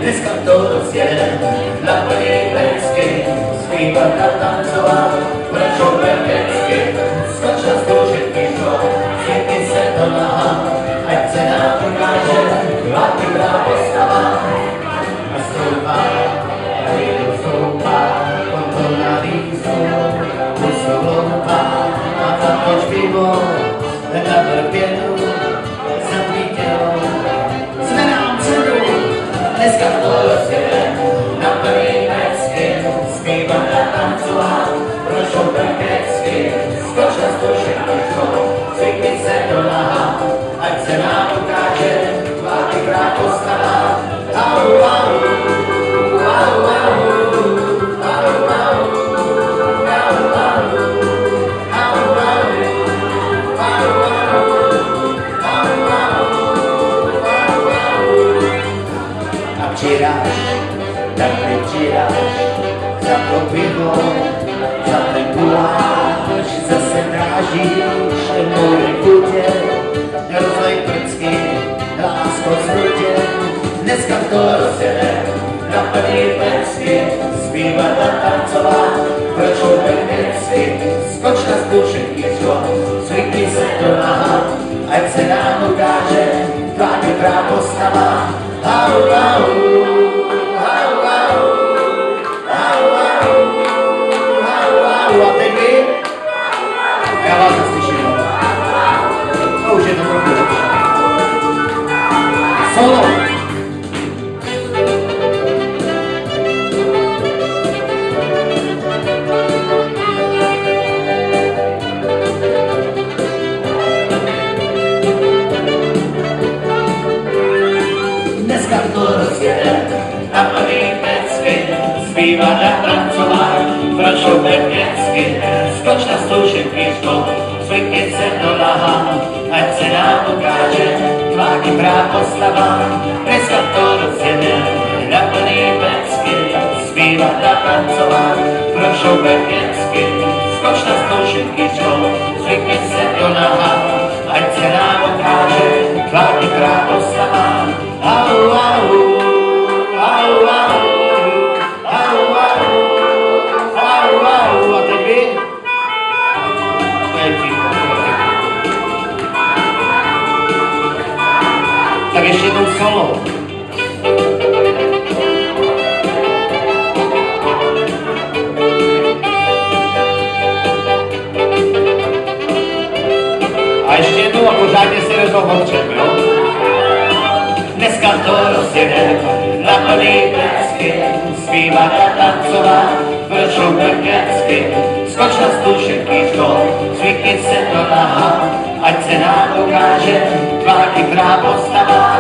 dneska to rozjede, na plný pecky, zpívat a tancovat, vrčou berkecky, skoč na stůl všetký škol, světí se do náha, ať se nám ukáže, hlavná postava. Nastoupá, tady dostoupá, potom na výzvu, pusu hloupá, a započ pivo, na vrpěnu, zapítělo, jsme nám předu, dneska to rozjede, na plný pecky, zpívat a tancovat, prošou berkecky, skoč na stůl všetký škol, zvykni se do náha, ať se nám ukáže, tvá chytrá postava. Au, au, au, au, au, a přidáš, tak mi přidáš, za to pivo, za ten guláš, zase drážíš moje kutě, rozlej prcky, lásko zrutě, dneska to rozjede, na plný pecky, zpívat a tancovat, proč berkecky, skoč na stůl všetký škol, zvykni se do náha, ať se nám ukáže, tvá chytrá postava. Au, au, au, au, au, au, au, a teď vy? Já vás neslyším. To už je to trochu lepší. Solo. Dneska to rozjede, na plný pecky, zpívat a tancovat, prošou berkecky, skoč na stůl všetký škol, zvykni se do náha, ať se nám ukáže, tvá chytrá postava. Dneska to rozjede, na plný pecky, zpívat a tancovat, prošou berkecky, skoč na stůl všetký škol, zvykni se do náha, ať se nám ukáže, tvá chytrá postava. Au, au, au, au, au, au, au, a teď vy? To je ticho. Tak ještě jednou solo. A ještě jednou a pořádně si rozhovorčem, jo? Dneska to rozjede, na plný pecky, zpívat a tancovat, vrčou berkecky, skoč na stůl všetký škol, zvykni se do náha, ať se nám ukáže, tvá chytrá postava.